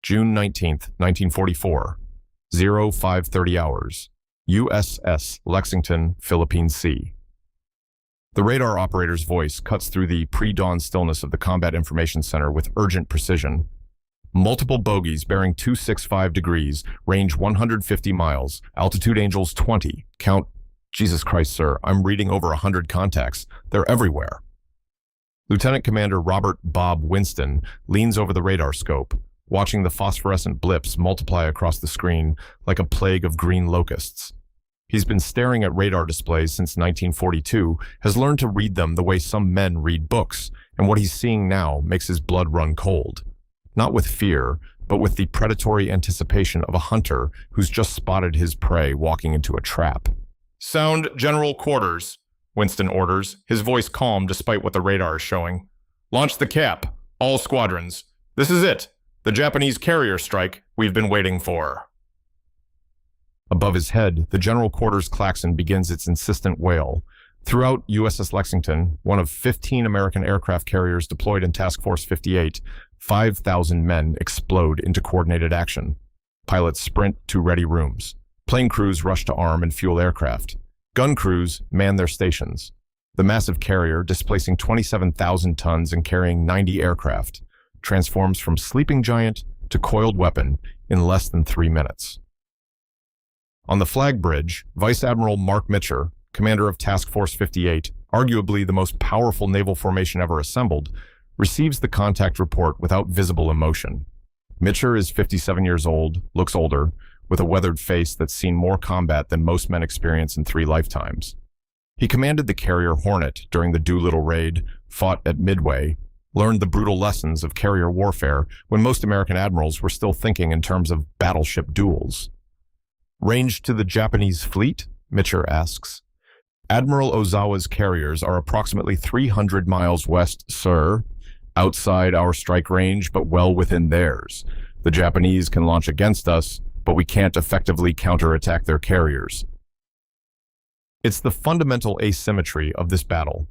June 19th, 1944, 0530 hours, USS Lexington, Philippine Sea. The radar operator's voice cuts through the pre-dawn stillness of the Combat Information Center with urgent precision. Multiple bogies bearing 265 degrees, range 150 miles, altitude angels 20. Count, Jesus Christ, sir, I'm reading over 100 contacts. They're everywhere. Lieutenant Commander Robert Bob Winston leans over the radar scope, watching the phosphorescent blips multiply across the screen like a plague of green locusts. He's been staring at radar displays since 1942, has learned to read them the way some men read books, and what he's seeing now makes his blood run cold. Not with fear, but with the predatory anticipation of a hunter who's just spotted his prey walking into a trap. "Sound general quarters," Winston orders, his voice calm despite what the radar is showing. "Launch the cap. All squadrons. This is it. The Japanese carrier strike we've been waiting for." Above his head, the general quarters klaxon begins its insistent wail. Throughout USS Lexington, one of 15 American aircraft carriers deployed in Task Force 58, 5,000 men explode into coordinated action. Pilots sprint to ready rooms. Plane crews rush to arm and fuel aircraft. Gun crews man their stations. The massive carrier, displacing 27,000 tons and carrying 90 aircraft, transforms from sleeping giant to coiled weapon in less than 3 minutes. On the flag bridge, Vice Admiral Mark Mitcher, commander of Task Force 58, arguably the most powerful naval formation ever assembled, receives the contact report without visible emotion. Mitcher is 57 years old, looks older, with a weathered face that's seen more combat than most men experience in 3 lifetimes. He commanded the carrier Hornet during the Doolittle raid, fought at Midway, learned the brutal lessons of carrier warfare when most American admirals were still thinking in terms of battleship duels. "Range to the Japanese fleet?" Mitcher asks. "Admiral Ozawa's carriers are approximately 300 miles west, sir. Outside our strike range, but well within theirs. The Japanese can launch against us, but we can't effectively counterattack their carriers." It's the fundamental asymmetry of this battle.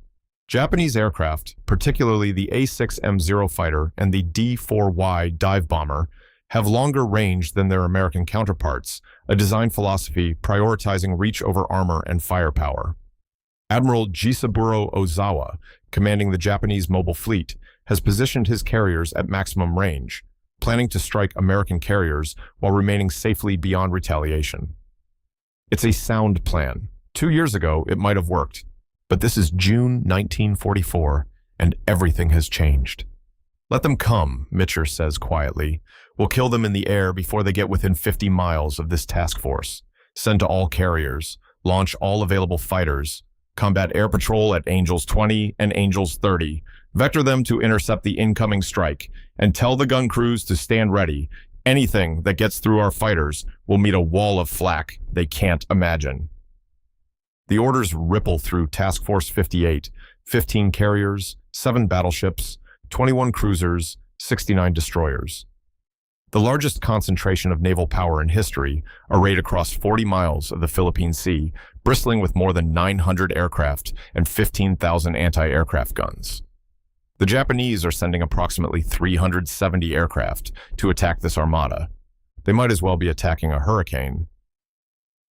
Japanese aircraft, particularly the A6M0 fighter and the D4Y dive bomber, have longer range than their American counterparts, a design philosophy prioritizing reach over armor and firepower. Admiral Jisaburo Ozawa, commanding the Japanese mobile fleet, has positioned his carriers at maximum range, planning to strike American carriers while remaining safely beyond retaliation. It's a sound plan. 2 years ago, it might have worked, but this is June 1944, and everything has changed. "Let them come," Mitcher says quietly. "We'll kill them in the air before they get within 50 miles of this task force. Send to all carriers. Launch all available fighters. Combat air patrol at Angels 20 and Angels 30. Vector them to intercept the incoming strike. And tell the gun crews to stand ready. Anything that gets through our fighters will meet a wall of flak they can't imagine." The orders ripple through Task Force 58, 15 carriers, 7 battleships, 21 cruisers, 69 destroyers. The largest concentration of naval power in history, arrayed across 40 miles of the Philippine Sea, bristling with more than 900 aircraft and 15,000 anti-aircraft guns. The Japanese are sending approximately 370 aircraft to attack this armada. They might as well be attacking a hurricane.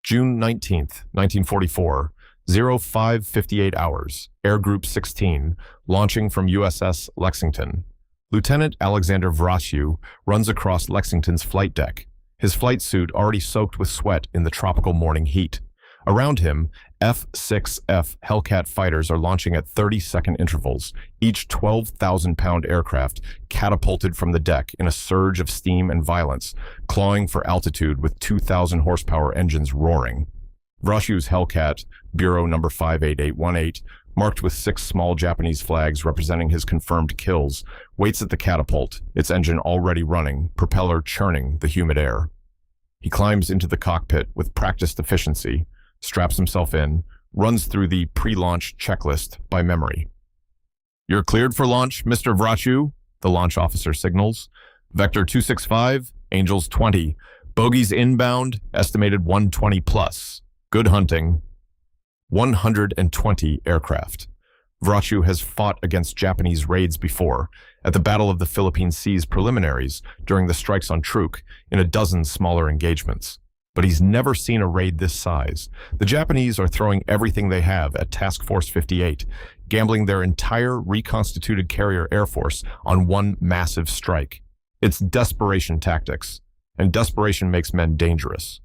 June 19th, 1944, 0558 hours, Air Group 16, launching from USS Lexington. Lieutenant Alexander Vrashew runs across Lexington's flight deck, his flight suit already soaked with sweat in the tropical morning heat. Around him, F6F Hellcat fighters are launching at 30-second intervals, each 12,000-pound aircraft catapulted from the deck in a surge of steam and violence, clawing for altitude with 2,000 horsepower engines roaring. Vrashew's Hellcat, Bureau number 58818, marked with 6 small Japanese flags representing his confirmed kills, waits at the catapult, its engine already running, propeller churning the humid air. He climbs into the cockpit with practiced efficiency, straps himself in, runs through the pre-launch checklist by memory. "You're cleared for launch, Mr. Vrashew," the launch officer signals. "Vector 265, Angels 20. Bogies inbound, estimated 120 plus. Good hunting." 120 aircraft. Vrachu has fought against Japanese raids before, at the Battle of the Philippine Sea's preliminaries, during the strikes on Truk, in a dozen smaller engagements. But he's never seen a raid this size. The Japanese are throwing everything they have at Task Force 58, gambling their entire reconstituted carrier air force on one massive strike. It's desperation tactics, and desperation makes men dangerous.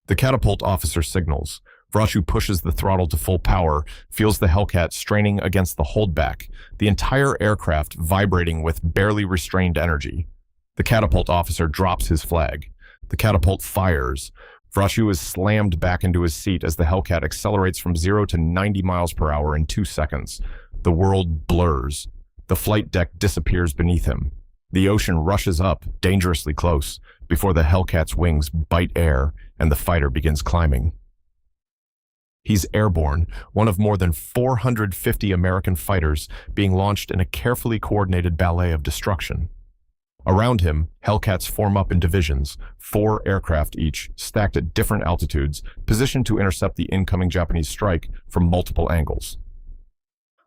The catapult officer signals. Vrachu pushes the throttle to full power, feels the Hellcat straining against the holdback, the entire aircraft vibrating with barely restrained energy. The catapult officer drops his flag. The catapult fires. Vrachu is slammed back into his seat as the Hellcat accelerates from 0 to 90 miles per hour in 2 seconds. The world blurs. The flight deck disappears beneath him. The ocean rushes up, dangerously close, before the Hellcat's wings bite air and the fighter begins climbing. He's airborne, one of more than 450 American fighters being launched in a carefully coordinated ballet of destruction. Around him, Hellcats form up in divisions, 4 aircraft each, stacked at different altitudes, positioned to intercept the incoming Japanese strike from multiple angles.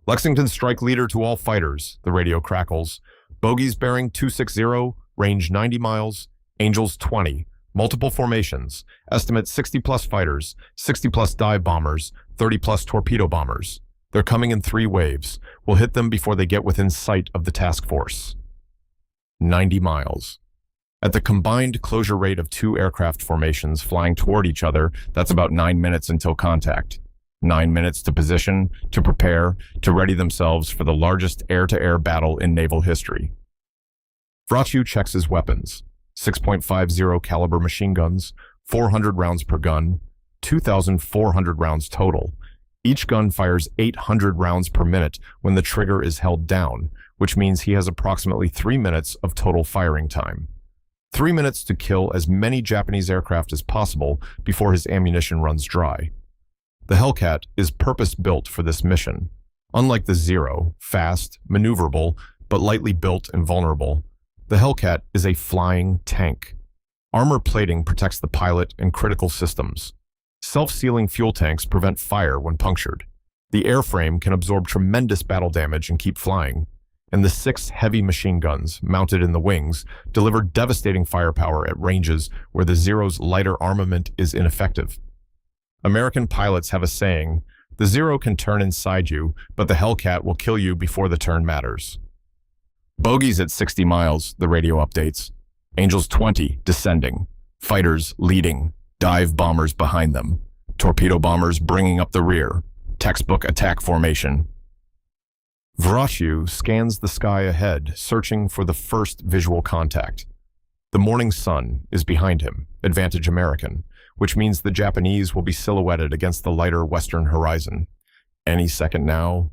Lexington strike leader to all fighters, the radio crackles. Bogies bearing 260, range 90 miles, Angels 20. Multiple formations, estimate 60-plus fighters, 60-plus dive bombers, 30-plus torpedo bombers. They're coming in 3 waves. We'll hit them before they get within sight of the task force. 90 miles. At the combined closure rate of 2 aircraft formations flying toward each other, that's about 9 minutes until contact. 9 minutes to position, to prepare, to ready themselves for the largest air-to-air battle in naval history. Vrachu checks his weapons. 6.50 caliber machine guns, 400 rounds per gun, 2,400 rounds total. Each gun fires 800 rounds per minute when the trigger is held down, which means he has approximately 3 minutes of total firing time. 3 minutes to kill as many Japanese aircraft as possible before his ammunition runs dry. The Hellcat is purpose-built for this mission. Unlike the Zero, fast, maneuverable, but lightly built and vulnerable, the Hellcat is a flying tank. Armor plating protects the pilot and critical systems. Self-sealing fuel tanks prevent fire when punctured. The airframe can absorb tremendous battle damage and keep flying. And the 6 heavy machine guns, mounted in the wings, deliver devastating firepower at ranges where the Zero's lighter armament is ineffective. American pilots have a saying, "The Zero can turn inside you, but the Hellcat will kill you before the turn matters." Bogies at 60 miles, the radio updates. Angels 20, descending. Fighters leading. Dive bombers behind them. Torpedo bombers bringing up the rear. Textbook attack formation. Vrachu scans the sky ahead, searching for the first visual contact. The morning sun is behind him, advantage American, which means the Japanese will be silhouetted against the lighter western horizon. Any second now.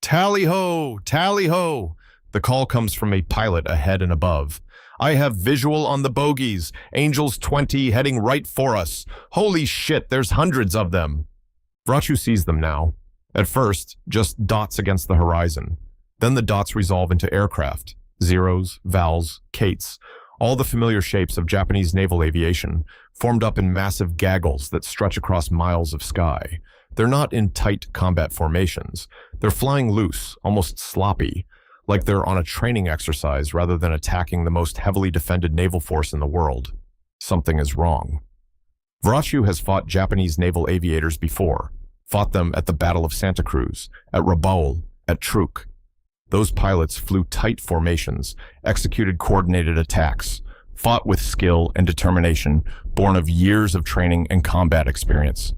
Tally-ho! Tally-ho! The call comes from a pilot ahead and above. "I have visual on the bogies. Angels 20 heading right for us. Holy shit, there's hundreds of them." Vrachu sees them now. At first, just dots against the horizon. Then the dots resolve into aircraft. Zeros, Vals, Kates, all the familiar shapes of Japanese naval aviation, formed up in massive gaggles that stretch across miles of sky. They're not in tight combat formations. They're flying loose, almost sloppy, like they're on a training exercise rather than attacking the most heavily defended naval force in the world. Something is wrong. Vrachu has fought Japanese naval aviators before, fought them at the Battle of Santa Cruz, at Rabaul, at Truk. Those pilots flew tight formations, executed coordinated attacks, fought with skill and determination, born of years of training and combat experience.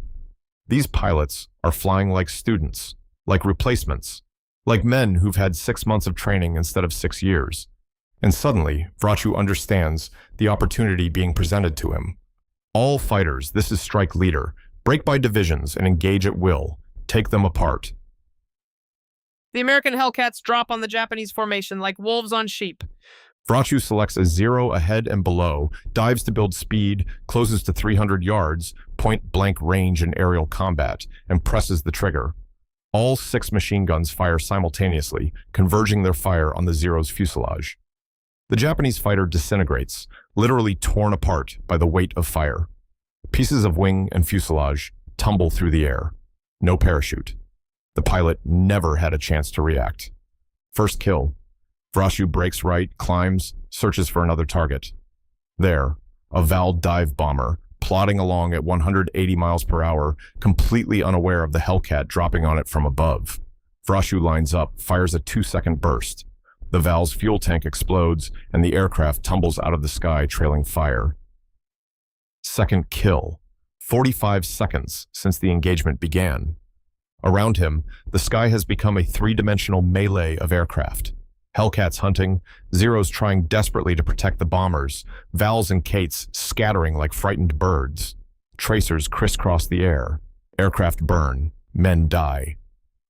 These pilots are flying like students, like replacements, like men who've had 6 months of training instead of 6 years. And suddenly, Vrachu understands the opportunity being presented to him. All fighters, this is strike leader. Break by divisions and engage at will. Take them apart. The American Hellcats drop on the Japanese formation like wolves on sheep. Vrachu selects a 0 ahead and below, dives to build speed, closes to 300 yards, point-blank range in aerial combat, and presses the trigger. All 6 machine guns fire simultaneously, converging their fire on the Zero's fuselage. The Japanese fighter disintegrates, literally torn apart by the weight of fire. Pieces of wing and fuselage tumble through the air. No parachute. The The pilot never had a chance to react. First kill. Vrashu breaks right, climbs, searches for another target. There, a Val dive bomber, plodding along at 180 miles per hour, completely unaware of the Hellcat dropping on it from above. Vrashu lines up, fires a 2-second burst. The Val's fuel tank explodes, and the aircraft tumbles out of the sky, trailing fire. Second kill. 45 seconds since the engagement began. Around him, the sky has become a three-dimensional melee of aircraft. Hellcats hunting, Zeros trying desperately to protect the bombers, Vals and Kates scattering like frightened birds. Tracers crisscross the air. Aircraft burn. Men die.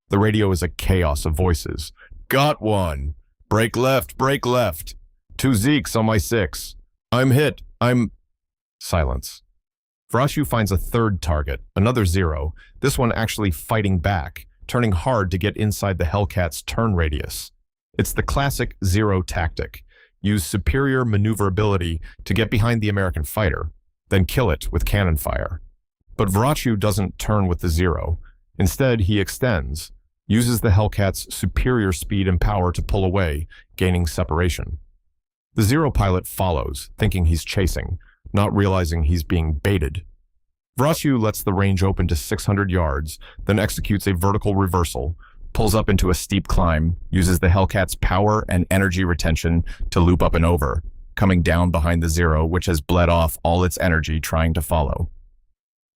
The radio is a chaos of voices. Got one! Break left, break left! 2 Zeeks on my 6. I'm hit, Silence. Vrashu finds a third target, another Zero, this one actually fighting back, turning hard to get inside the Hellcat's turn radius. It's the classic Zero tactic. Use superior maneuverability to get behind the American fighter, then kill it with cannon fire. But Vrashu doesn't turn with the Zero. Instead, he extends, uses the Hellcat's superior speed and power to pull away, gaining separation. The Zero pilot follows, thinking he's chasing, not realizing he's being baited. Vrashu lets the range open to 600 yards, then executes a vertical reversal, pulls up into a steep climb, uses the Hellcat's power and energy retention to loop up and over, coming down behind the Zero, which has bled off all its energy trying to follow.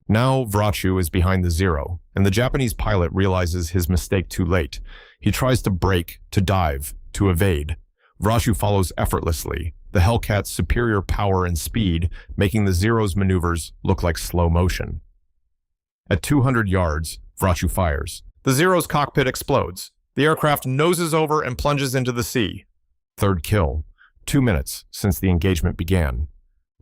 Now Vrashu is behind the Zero, and the Japanese pilot realizes his mistake too late. He tries to brake, to dive, to evade. Vrashu follows effortlessly, the Hellcat's superior power and speed making the Zero's maneuvers look like slow motion. At 200 yards, Vrashu fires. The Zero's cockpit explodes. The aircraft noses over and plunges into the sea. Third kill. 2 minutes since the engagement began.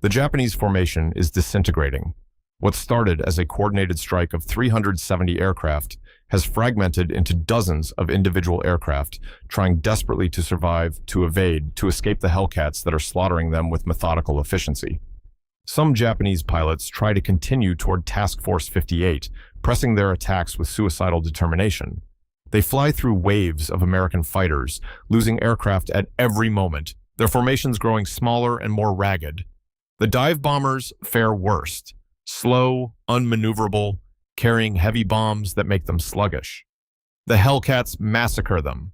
The Japanese formation is disintegrating. What started as a coordinated strike of 370 aircraft has fragmented into dozens of individual aircraft, trying desperately to survive, to evade, to escape the Hellcats that are slaughtering them with methodical efficiency. Some Japanese pilots try to continue toward Task Force 58, pressing their attacks with suicidal determination. They fly through waves of American fighters, losing aircraft at every moment, their formations growing smaller and more ragged. The dive bombers fare worst, slow, unmaneuverable, carrying heavy bombs that make them sluggish. The Hellcats massacre them.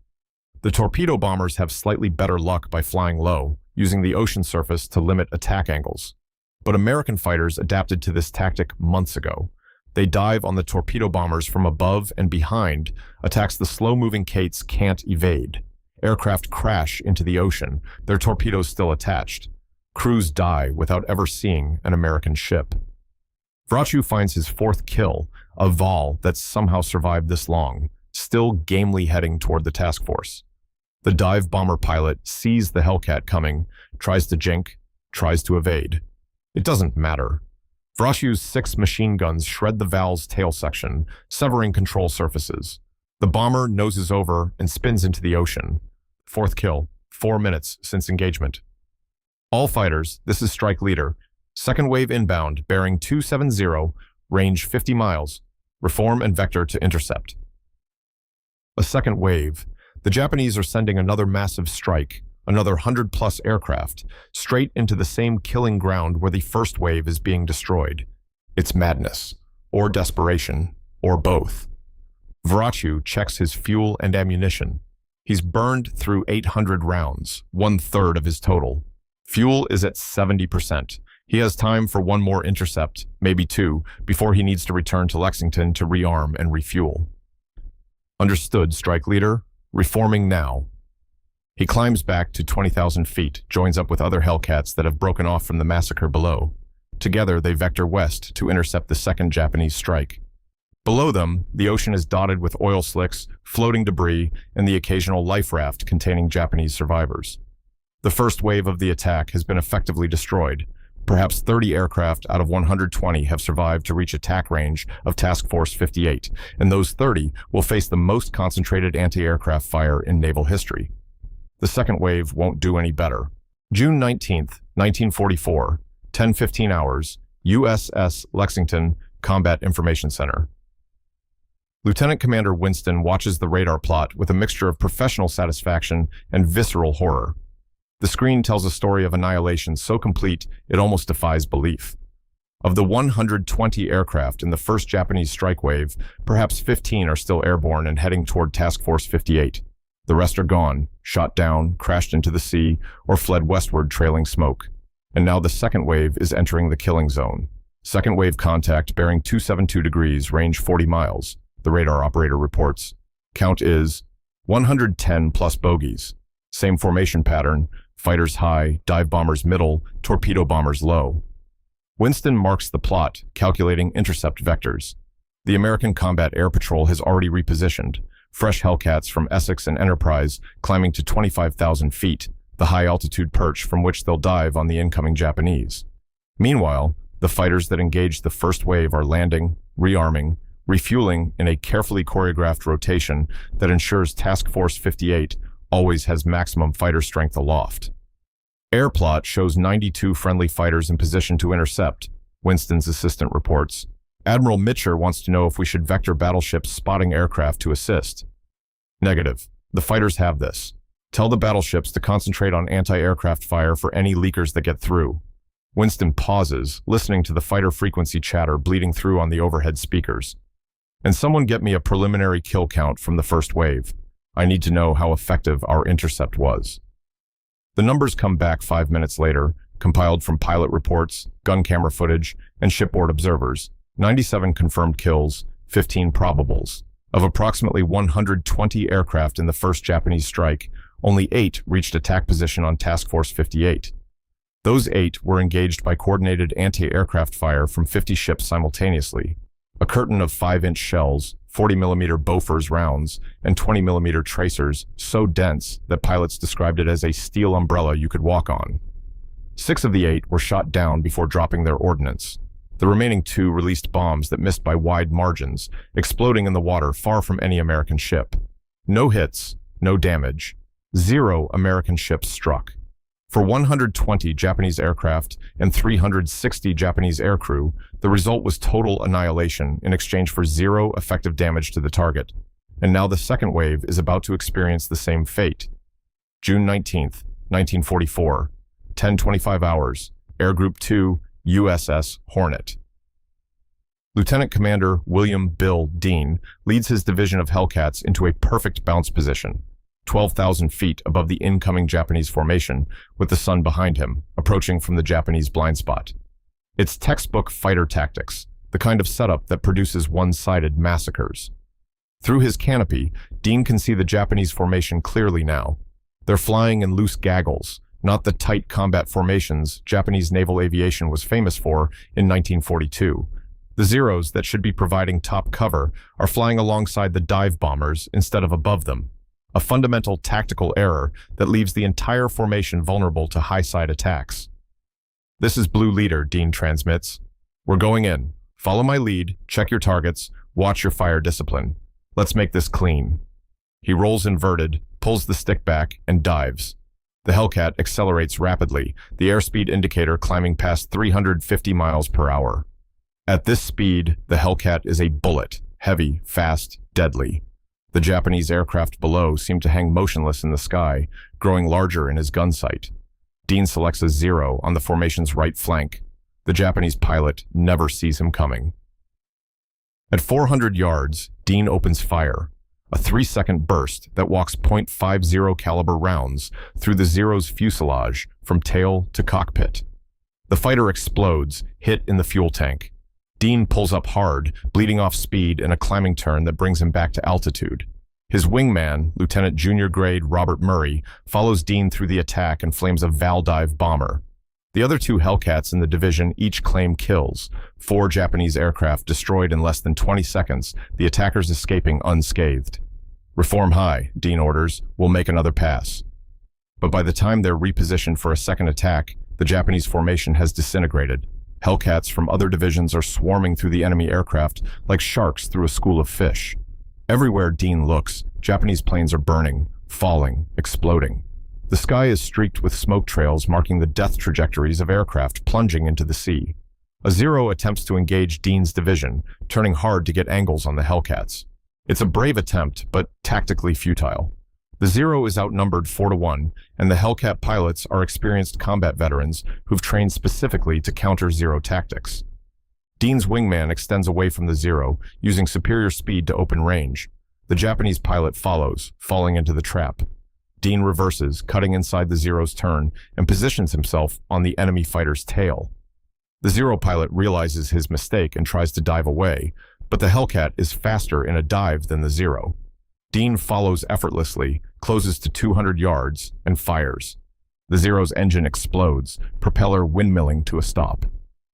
The torpedo bombers have slightly better luck by flying low, using the ocean surface to limit attack angles. But American fighters adapted to this tactic months ago. They dive on the torpedo bombers from above and behind, attacks the slow-moving Kates can't evade. Aircraft crash into the ocean, their torpedoes still attached. Crews die without ever seeing an American ship. Vrashu finds his fourth kill, a Val that's somehow survived this long, still gamely heading toward the task force. The dive bomber pilot sees the Hellcat coming, tries to jink, tries to evade. It doesn't matter. Vrashu's 6 machine guns shred the Val's tail section, severing control surfaces. The bomber noses over and spins into the ocean. Fourth kill, 4 minutes since engagement. All fighters, this is Strike Leader. Second wave inbound, bearing 270, range 50 miles. Reform and vector to intercept. A second wave. The Japanese are sending another massive strike, another 100-plus aircraft, straight into the same killing ground where the first wave is being destroyed. It's madness, or desperation, or both. Vrashu checks his fuel and ammunition. He's burned through 800 rounds, 1/3 of his total. Fuel is at 70%. He has time for one more intercept, maybe 2, before he needs to return to Lexington to rearm and refuel. Understood, Strike Leader. Reforming now. He climbs back to 20,000 feet, joins up with other Hellcats that have broken off from the massacre below. Together, they vector west to intercept the second Japanese strike. Below them, the ocean is dotted with oil slicks, floating debris, and the occasional life raft containing Japanese survivors. The first wave of the attack has been effectively destroyed. Perhaps 30 aircraft out of 120 have survived to reach attack range of Task Force 58, and those 30 will face the most concentrated anti-aircraft fire in naval history. The second wave won't do any better. June 19th, 1944, 10:15 hours, USS Lexington Combat Information Center. Lieutenant Commander Winston watches the radar plot with a mixture of professional satisfaction and visceral horror. The screen tells a story of annihilation so complete it almost defies belief. Of the 120 aircraft in the first Japanese strike wave, perhaps 15 are still airborne and heading toward Task Force 58. The rest are gone, shot down, crashed into the sea, or fled westward trailing smoke. And now the second wave is entering the killing zone. Second wave contact bearing 272 degrees, range 40 miles. The radar operator reports. Count is 110 plus bogeys. Same formation pattern, fighters high, dive bombers middle, torpedo bombers low. Winston marks the plot, calculating intercept vectors. The American Combat Air Patrol has already repositioned. Fresh Hellcats from Essex and Enterprise climbing to 25,000 feet, the high-altitude perch from which they'll dive on the incoming Japanese. Meanwhile, the fighters that engaged the first wave are landing, rearming, refueling in a carefully choreographed rotation that ensures Task Force 58 always has maximum fighter strength aloft. Air plot shows 92 friendly fighters in position to intercept, Winston's assistant reports. Admiral Mitcher wants to know if we should vector battleships spotting aircraft to assist. Negative. The fighters have this. Tell the battleships to concentrate on anti-aircraft fire for any leakers that get through. Winston pauses, listening to the fighter frequency chatter bleeding through on the overhead speakers. And someone get me a preliminary kill count from the first wave. I need to know how effective our intercept was. The numbers come back 5 minutes later, compiled from pilot reports, gun camera footage, and shipboard observers. 97 confirmed kills, 15 probables. Of approximately 120 aircraft in the first Japanese strike, only 8 reached attack position on Task Force 58. Those 8 were engaged by coordinated anti-aircraft fire from 50 ships simultaneously. A curtain of 5-inch shells, 40mm Bofors rounds, and 20mm tracers so dense that pilots described it as a steel umbrella you could walk on. 6 of the 8 were shot down before dropping their ordnance. The remaining 2 released bombs that missed by wide margins, exploding in the water far from any American ship. No hits, no damage. 0 American ships struck. For 120 Japanese aircraft and 360 Japanese aircrew, the result was total annihilation in exchange for 0 effective damage to the target. And now the second wave is about to experience the same fate. June 19th, 1944, 10:25 hours, Air Group 2, USS Hornet. Lieutenant Commander William Bill Dean leads his division of Hellcats into a perfect bounce position, 12,000 feet above the incoming Japanese formation, with the sun behind him, approaching from the Japanese blind spot. It's textbook fighter tactics, the kind of setup that produces one-sided massacres. Through his canopy, Dean can see the Japanese formation clearly now. They're flying in loose gaggles, not the tight combat formations Japanese naval aviation was famous for in 1942. The Zeros that should be providing top cover are flying alongside the dive bombers instead of above them. A fundamental tactical error that leaves the entire formation vulnerable to high-side attacks. "This is Blue Leader," Dean transmits. "We're going in. Follow my lead, check your targets, watch your fire discipline. Let's make this clean." He rolls inverted, pulls the stick back, and dives. The Hellcat accelerates rapidly, the airspeed indicator climbing past 350 miles per hour. At this speed, the Hellcat is a bullet, heavy, fast, deadly. The Japanese aircraft below seem to hang motionless in the sky, growing larger in his gun sight. Dean selects a 0 on the formation's right flank. The Japanese pilot never sees him coming. At 400 yards, Dean opens fire, a 3-second burst that walks .50 caliber rounds through the Zero's fuselage from tail to cockpit. The fighter explodes, hit in the fuel tank. Dean pulls up hard, bleeding off speed in a climbing turn that brings him back to altitude. His wingman, Lieutenant Junior Grade Robert Murray, follows Dean through the attack and flames a Val-dive bomber. The other 2 Hellcats in the division each claim kills, 4 Japanese aircraft destroyed in less than 20 seconds, the attackers escaping unscathed. "Reform high," Dean orders. "We'll make another pass." But by the time they're repositioned for a second attack, the Japanese formation has disintegrated. Hellcats from other divisions are swarming through the enemy aircraft like sharks through a school of fish. Everywhere Dean looks, Japanese planes are burning, falling, exploding. The sky is streaked with smoke trails marking the death trajectories of aircraft plunging into the sea. A 0 attempts to engage Dean's division, turning hard to get angles on the Hellcats. It's a brave attempt, but tactically futile. The Zero is outnumbered 4-1, and the Hellcat pilots are experienced combat veterans who've trained specifically to counter Zero tactics. Dean's wingman extends away from the Zero, using superior speed to open range. The Japanese pilot follows, falling into the trap. Dean reverses, cutting inside the Zero's turn, and positions himself on the enemy fighter's tail. The Zero pilot realizes his mistake and tries to dive away, but the Hellcat is faster in a dive than the Zero. Dean follows effortlessly, closes to 200 yards, and fires. The Zero's engine explodes, propeller windmilling to a stop.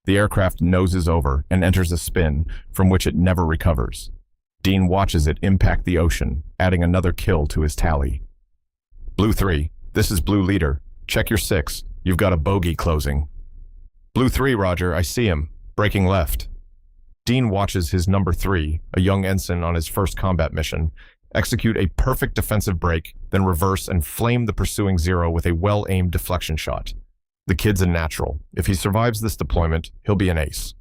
The aircraft noses over and enters a spin from which it never recovers. Dean watches it impact the ocean, adding another kill to his tally. Blue 3, this is Blue Leader. Check your 6, you've got a bogey closing. Blue 3, Roger, I see him. Braking left. Dean watches his number 3, a young ensign on his first combat mission, execute a perfect defensive break, then reverse and flame the pursuing Zero with a well-aimed deflection shot. The kid's a natural. If he survives this deployment, he'll be an ace.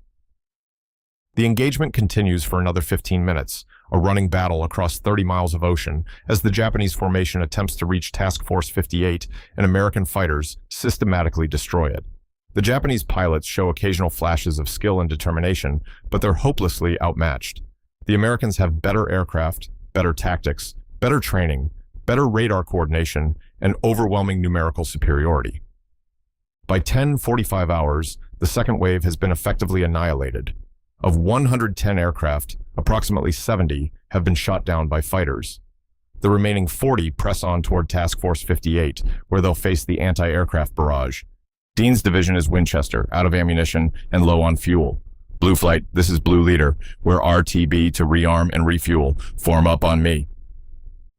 The engagement continues for another 15 minutes, a running battle across 30 miles of ocean as the Japanese formation attempts to reach Task Force 58 and American fighters systematically destroy it. The Japanese pilots show occasional flashes of skill and determination, but they're hopelessly outmatched. The Americans have better aircraft, better tactics, better training, better radar coordination, and overwhelming numerical superiority. By 10:45 hours, the second wave has been effectively annihilated. Of 110 aircraft, approximately 70 have been shot down by fighters. The remaining 40 press on toward Task Force 58, where they'll face the anti-aircraft barrage. Dean's division is Winchester, out of ammunition and low on fuel. Blue Flight, this is Blue Leader. We're RTB to rearm and refuel. Form up on me.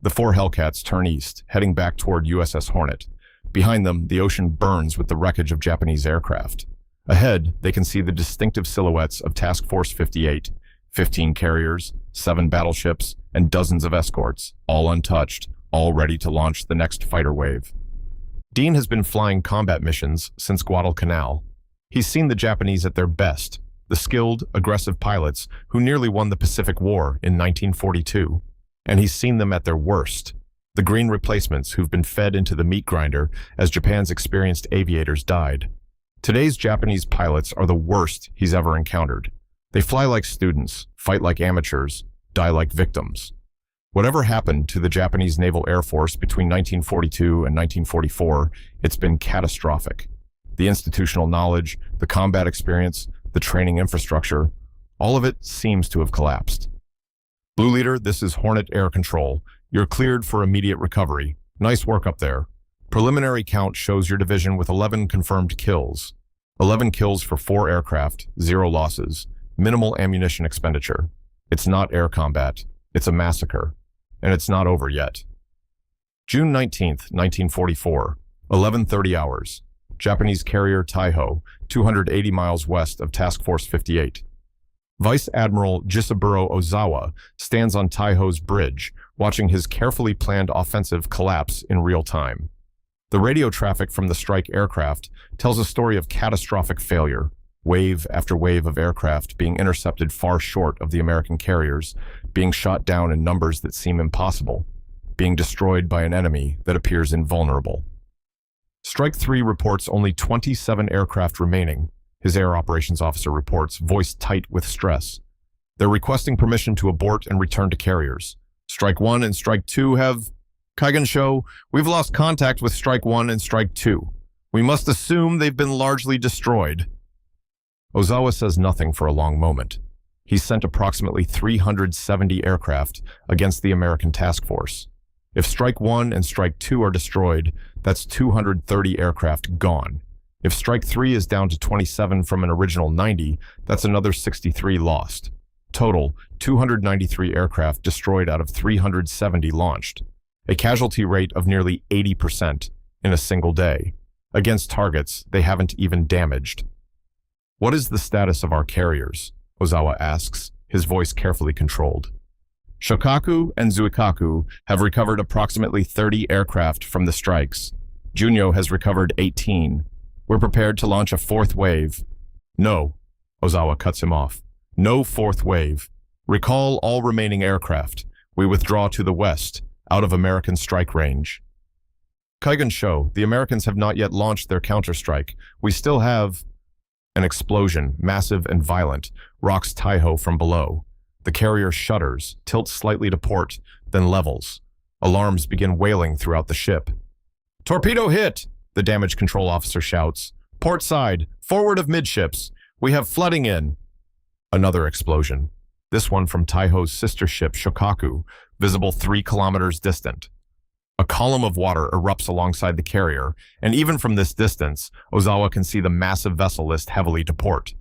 The 4 Hellcats turn east, heading back toward USS Hornet. Behind them, the ocean burns with the wreckage of Japanese aircraft. Ahead, they can see the distinctive silhouettes of Task Force 58, 15 carriers, 7 battleships, and dozens of escorts, all untouched, all ready to launch the next fighter wave. Dean has been flying combat missions since Guadalcanal. He's seen the Japanese at their best, the skilled, aggressive pilots who nearly won the Pacific War in 1942. And he's seen them at their worst, the green replacements who've been fed into the meat grinder as Japan's experienced aviators died. Today's Japanese pilots are the worst he's ever encountered. They fly like students, fight like amateurs, die like victims. Whatever happened to the Japanese Naval Air Force between 1942 and 1944, it's been catastrophic. The institutional knowledge, the combat experience, the training infrastructure, all of it seems to have collapsed. Blue Leader, this is Hornet Air Control. You're cleared for immediate recovery. Nice work up there. Preliminary count shows your division with 11 confirmed kills. 11 kills for 4 aircraft, 0 losses, minimal ammunition expenditure. It's not air combat. It's a massacre. And it's not over yet. June 19th, 1944, 11:30 hours. Japanese carrier Taiho, 280 miles west of Task Force 58. Vice Admiral Jisaburo Ozawa stands on Taiho's bridge, watching his carefully planned offensive collapse in real time. The radio traffic from the strike aircraft tells a story of catastrophic failure, wave after wave of aircraft being intercepted far short of the American carriers, being shot down in numbers that seem impossible, being destroyed by an enemy that appears invulnerable. Strike 3 reports only 27 aircraft remaining, his air operations officer reports, voice tight with stress. They're requesting permission to abort and return to carriers. Strike 1 and Strike 2 have... Kaigensho, we've lost contact with Strike 1 and Strike 2. We must assume they've been largely destroyed. Ozawa says nothing for a long moment. He's sent approximately 370 aircraft against the American task force. If Strike 1 and Strike 2 are destroyed, that's 230 aircraft gone. If Strike 3 is down to 27 from an original 90, that's another 63 lost. Total, 293 aircraft destroyed out of 370 launched. A casualty rate of nearly 80% in a single day, against targets they haven't even damaged. What is the status of our carriers? Ozawa asks, his voice carefully controlled. Shokaku and Zuikaku have recovered approximately 30 aircraft from the strikes. Junyo has recovered 18. We're prepared to launch a 4th wave. No, Ozawa cuts him off. No 4th wave. Recall all remaining aircraft. We withdraw to the west, out of American strike range. Kaigan show, the Americans have not yet launched their counterstrike. We still have... An explosion, massive and violent, rocks Taiho from below. The carrier shudders, tilts slightly to port, then levels. Alarms begin wailing throughout the ship. Torpedo hit! The damage control officer shouts. Port side, forward of midships. We have flooding in. Another explosion. This one from Taiho's sister ship, Shokaku, visible 3 kilometers distant. A column of water erupts alongside the carrier, and even from this distance, Ozawa can see the massive vessel list heavily to port.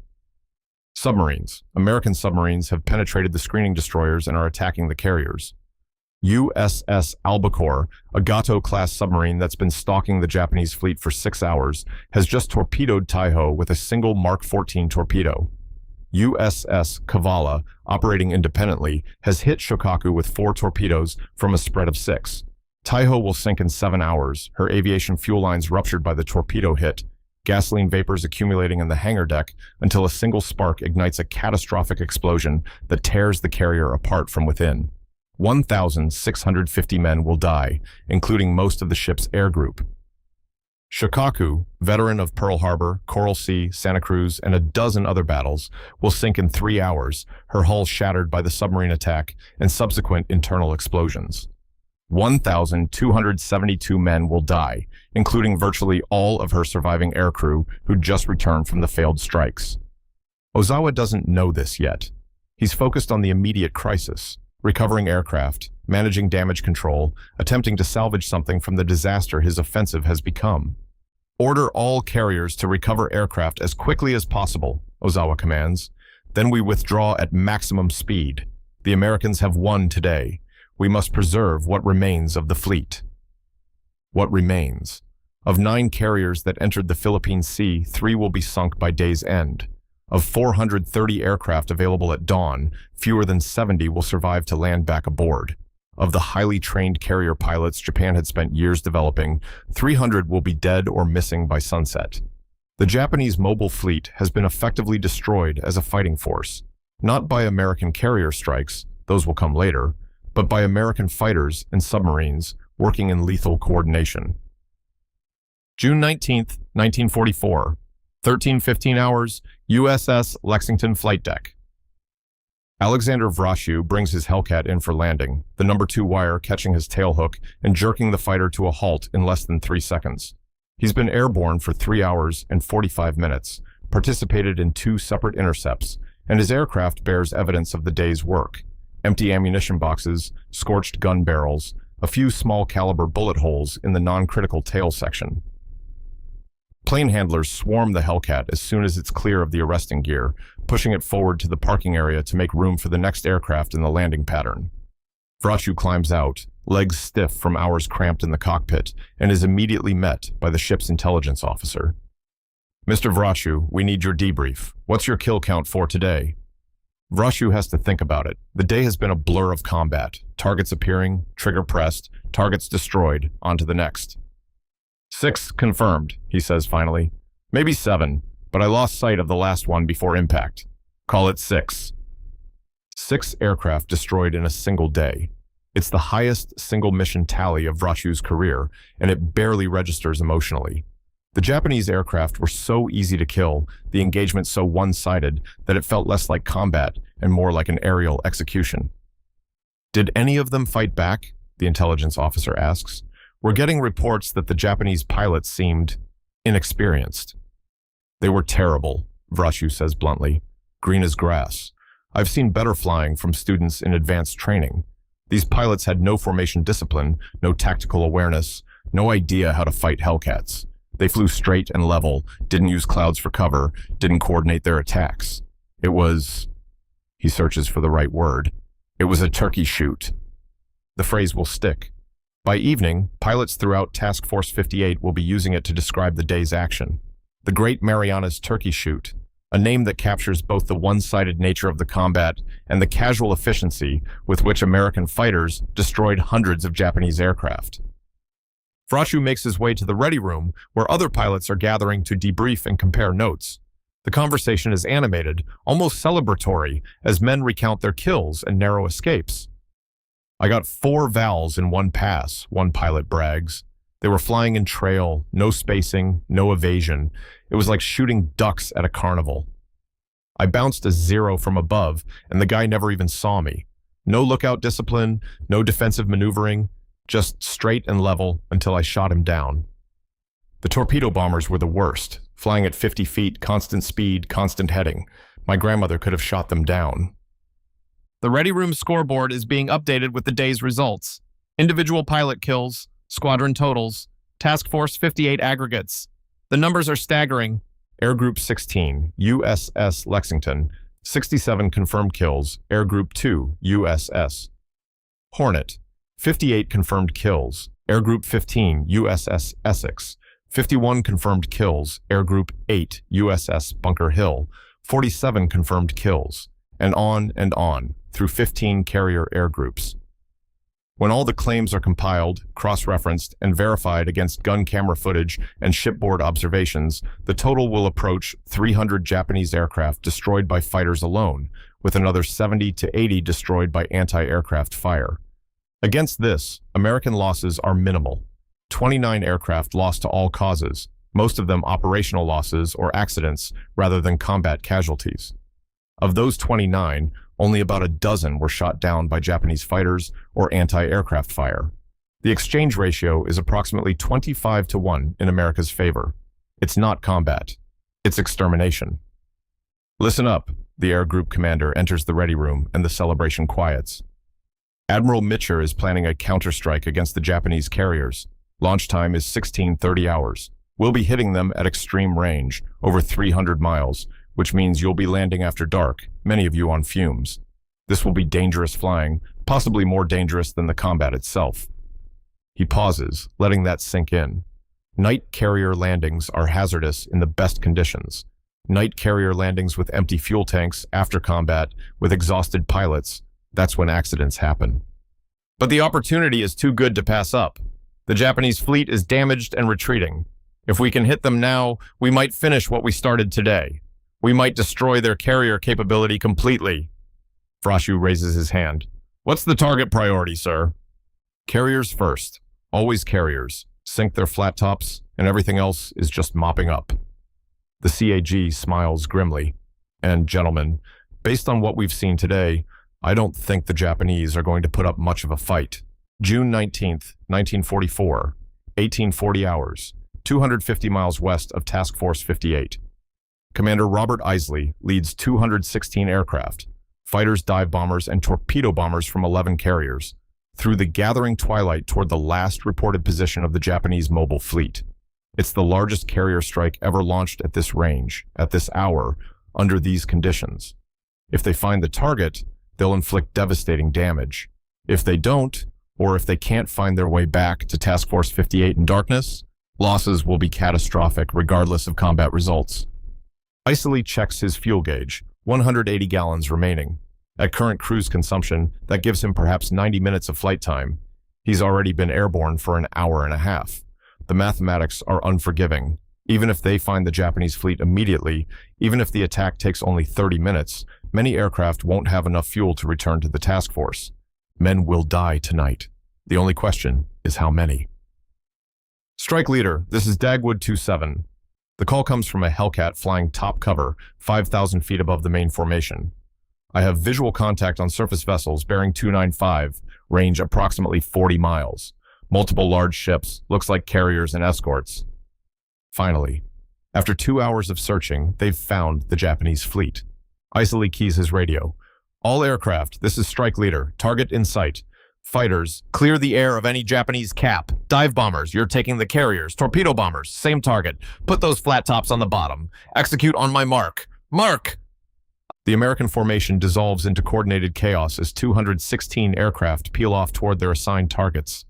Submarines. American submarines have penetrated the screening destroyers and are attacking the carriers. USS Albacore, a Gato-class submarine that's been stalking the Japanese fleet for 6 hours, has just torpedoed Taiho with a single Mark 14 torpedo. USS Kavala, operating independently, has hit Shokaku with 4 torpedoes from a spread of 6. Taiho will sink in 7 hours, her aviation fuel lines ruptured by the torpedo hit, gasoline vapors accumulating in the hangar deck until a single spark ignites a catastrophic explosion that tears the carrier apart from within. 1,650 men will die, including most of the ship's air group. Shokaku, veteran of Pearl Harbor, Coral Sea, Santa Cruz, and a dozen other battles, will sink in 3 hours, her hull shattered by the submarine attack and subsequent internal explosions. 1,272 men will die, including virtually all of her surviving aircrew who just returned from the failed strikes. Ozawa doesn't know this yet. He's focused on the immediate crisis, recovering aircraft, managing damage control, attempting to salvage something from the disaster his offensive has become. Order all carriers to recover aircraft as quickly as possible, Ozawa commands. Then we withdraw at maximum speed. The Americans have won today. We must preserve what remains of the fleet. What remains? Of 9 carriers that entered the Philippine Sea, 3 will be sunk by day's end. Of 430 aircraft available at dawn, fewer than 70 will survive to land back aboard. Of the highly trained carrier pilots Japan had spent years developing, 300 will be dead or missing by sunset. The Japanese mobile fleet has been effectively destroyed as a fighting force, not by American carrier strikes, those will come later, but by American fighters and submarines working in lethal coordination. June 19, 1944, 13:15 hours, USS Lexington flight deck. Alexander Vrashu brings his Hellcat in for landing, the number 2 wire catching his tailhook and jerking the fighter to a halt in less than 3 seconds. He's been airborne for 3 hours and 45 minutes, participated in 2 separate intercepts, and his aircraft bears evidence of the day's work. Empty ammunition boxes, scorched gun barrels, a few small caliber bullet holes in the non-critical tail section. Plane handlers swarm the Hellcat as soon as it's clear of the arresting gear, pushing it forward to the parking area to make room for the next aircraft in the landing pattern. Vrashu climbs out, legs stiff from hours cramped in the cockpit, and is immediately met by the ship's intelligence officer. Mr. Vrashu, we need your debrief. What's your kill count for today? Vrashu has to think about it. The day has been a blur of combat. Targets appearing, trigger pressed, targets destroyed, on to the next. 6 confirmed, he says finally. Maybe 7, but I lost sight of the last one before impact. Call it 6. 6 aircraft destroyed in a single day. It's the highest single mission tally of Vrashu's career, and it barely registers emotionally. The Japanese aircraft were so easy to kill, the engagement so one-sided, that it felt less like combat and more like an aerial execution. Did any of them fight back? The intelligence officer asks. We're getting reports that the Japanese pilots seemed inexperienced. They were terrible, Vrashu says bluntly. Green as grass. I've seen better flying from students in advanced training. These pilots had no formation discipline, no tactical awareness, no idea how to fight Hellcats. They flew straight and level, didn't use clouds for cover, didn't coordinate their attacks. It was... He searches for the right word. It was a turkey shoot. The phrase will stick. By evening, pilots throughout Task Force 58 will be using it to describe the day's action. The Great Marianas Turkey Shoot, a name that captures both the one-sided nature of the combat and the casual efficiency with which American fighters destroyed hundreds of Japanese aircraft. Vrashu makes his way to the ready room, where other pilots are gathering to debrief and compare notes. The conversation is animated, almost celebratory, as men recount their kills and narrow escapes. I got 4 vals in one pass, one pilot brags. They were flying in trail, no spacing, no evasion. It was like shooting ducks at a carnival. I bounced a 0 from above, and the guy never even saw me. No lookout discipline, no defensive maneuvering, just straight and level until I shot him down. The torpedo bombers were the worst, flying at 50 feet, constant speed, constant heading. My grandmother could have shot them down. The Ready Room scoreboard is being updated with the day's results. Individual pilot kills, squadron totals, Task Force 58 aggregates. The numbers are staggering. Air Group 16, USS Lexington, 67 confirmed kills. Air Group 2, USS Hornet, 58 confirmed kills. Air Group 15, USS Essex, 51 confirmed kills. Air Group 8, USS Bunker Hill, 47 confirmed kills. And on through 15 carrier air groups. When all the claims are compiled, cross-referenced, and verified against gun camera footage and shipboard observations, the total will approach 300 Japanese aircraft destroyed by fighters alone, with another 70 to 80 destroyed by anti-aircraft fire. Against this, American losses are minimal. 29 aircraft lost to all causes, most of them operational losses or accidents rather than combat casualties. Of those 29, only about a dozen were shot down by Japanese fighters or anti-aircraft fire. The exchange ratio is approximately 25 to 1 in America's favor. It's not combat. It's extermination. Listen up, the air group commander enters the ready room and the celebration quiets. Admiral Mitcher is planning a counterstrike against the Japanese carriers. Launch time is 16:30 hours. We'll be hitting them at extreme range, over 300 miles, which means you'll be landing after dark, many of you on fumes. This will be dangerous flying, possibly more dangerous than the combat itself. He pauses, letting that sink in. Night carrier landings are hazardous in the best conditions. Night carrier landings with empty fuel tanks after combat, with exhausted pilots, that's when accidents happen. But the opportunity is too good to pass up. The Japanese fleet is damaged and retreating. If we can hit them now, we might finish what we started today. We might destroy their carrier capability completely. Frashu raises his hand. What's the target priority, sir? Carriers first. Always carriers. Sink their flat tops, and everything else is just mopping up. The CAG smiles grimly. And, gentlemen, based on what we've seen today, I don't think the Japanese are going to put up much of a fight. June 19th, 1944, 1840 hours, 250 miles west of Task Force 58. Commander Robert Isley leads 216 aircraft, fighters, dive bombers, and torpedo bombers from 11 carriers, through the gathering twilight toward the last reported position of the Japanese mobile fleet. It's the largest carrier strike ever launched at this range, at this hour, under these conditions. If they find the target, they'll inflict devastating damage. If they don't, or if they can't find their way back to Task Force 58 in darkness, losses will be catastrophic regardless of combat results. Isley checks his fuel gauge, 180 gallons remaining. At current cruise consumption, that gives him perhaps 90 minutes of flight time. He's already been airborne for an hour and a half. The mathematics are unforgiving. Even if they find the Japanese fleet immediately, even if the attack takes only 30 minutes, many aircraft won't have enough fuel to return to the task force. Men will die tonight. The only question is how many. Strike leader, this is Dagwood 27. The call comes from a Hellcat flying top cover, 5,000 feet above the main formation. I have visual contact on surface vessels bearing 295, range approximately 40 miles. Multiple large ships, looks like carriers and escorts. Finally, after 2 hours of searching, they've found the Japanese fleet. Isley keys his radio. All aircraft, this is strike leader, target in sight. Fighters, clear the air of any Japanese cap. Dive bombers, you're taking the carriers. Torpedo bombers, same target. Put those flat tops on the bottom. Execute on my mark. Mark! The American formation dissolves into coordinated chaos as 216 aircraft peel off toward their assigned targets.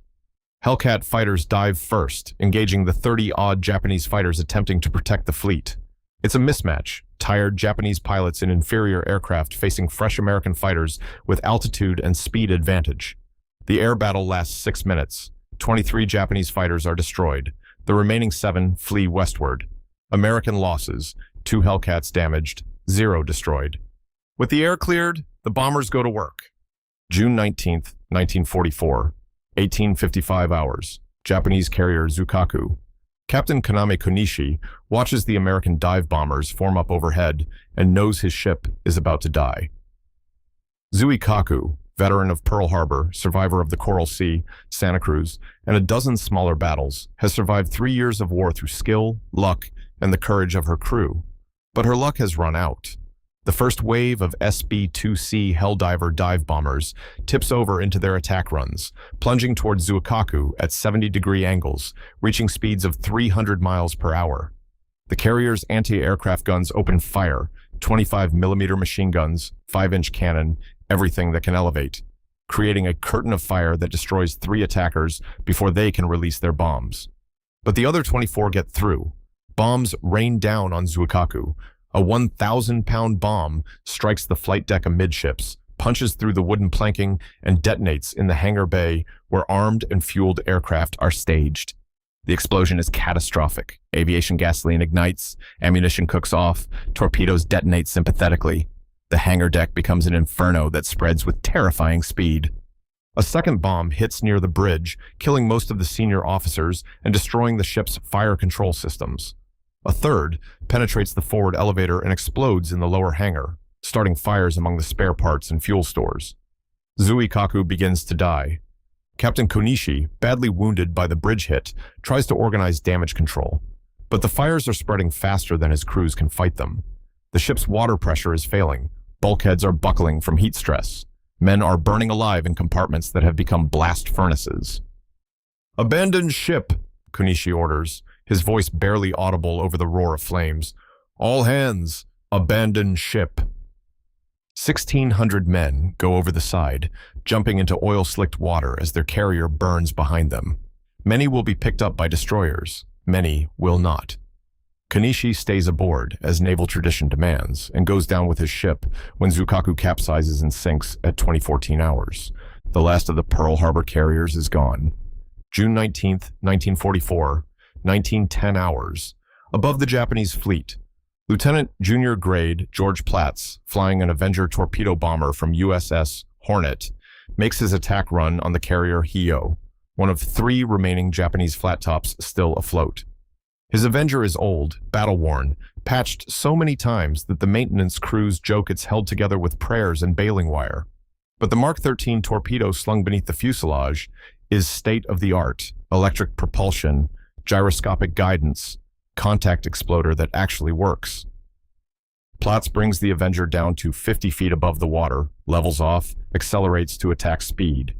Hellcat fighters dive first, engaging the 30-odd Japanese fighters attempting to protect the fleet. It's a mismatch. Tired Japanese pilots in inferior aircraft facing fresh American fighters with altitude and speed advantage. The air battle lasts 6 minutes. 23 Japanese fighters are destroyed. The remaining 7 flee westward. American losses, 2 Hellcats damaged, 0 destroyed. With the air cleared, the bombers go to work. June 19th, 1944, 1855 hours. Japanese carrier Zukaku. Captain Kaname Konishi watches the American dive bombers form up overhead and knows his ship is about to die. Zuikaku, veteran of Pearl Harbor, survivor of the Coral Sea, Santa Cruz, and a dozen smaller battles, has survived 3 years of war through skill, luck, and the courage of her crew. But her luck has run out. The first wave of SB-2C Helldiver dive bombers tips over into their attack runs, plunging towards Zuikaku at 70-degree angles, reaching speeds of 300 miles per hour. The carrier's anti-aircraft guns open fire, 25mm machine guns, 5-inch cannon, everything that can elevate, creating a curtain of fire that destroys 3 attackers before they can release their bombs. But the other 24 get through. Bombs rain down on Zuikaku. A 1,000-pound bomb strikes the flight deck amidships, punches through the wooden planking, and detonates in the hangar bay where armed and fueled aircraft are staged. The explosion is catastrophic. Aviation gasoline ignites, ammunition cooks off, torpedoes detonate sympathetically. The hangar deck becomes an inferno that spreads with terrifying speed. A second bomb hits near the bridge, killing most of the senior officers and destroying the ship's fire control systems. A third penetrates the forward elevator and explodes in the lower hangar, starting fires among the spare parts and fuel stores. Zuikaku begins to die. Captain Konishi, badly wounded by the bridge hit, tries to organize damage control. But the fires are spreading faster than his crews can fight them. The ship's water pressure is failing. Bulkheads are buckling from heat stress. Men are burning alive in compartments that have become blast furnaces. "Abandon ship," Konishi orders, his voice barely audible over the roar of flames. "All hands, abandon ship." 1,600 men go over the side, jumping into oil-slicked water as their carrier burns behind them. Many will be picked up by destroyers. Many will not. Konishi stays aboard, as naval tradition demands, and goes down with his ship when Zuikaku capsizes and sinks at 2014 hours. The last of the Pearl Harbor carriers is gone. June 19th, 1944, 1910 hours. Above the Japanese fleet, Lieutenant Junior Grade George Platts, flying an Avenger torpedo bomber from USS Hornet, makes his attack run on the carrier Hio, one of 3 remaining Japanese flat tops still afloat. His Avenger is old, battle-worn, patched so many times that the maintenance crews joke it's held together with prayers and baling wire. But the Mark 13 torpedo slung beneath the fuselage is state-of-the-art, electric propulsion, gyroscopic guidance, contact exploder that actually works. Platts brings the Avenger down to 50 feet above the water, levels off, accelerates to attack speed.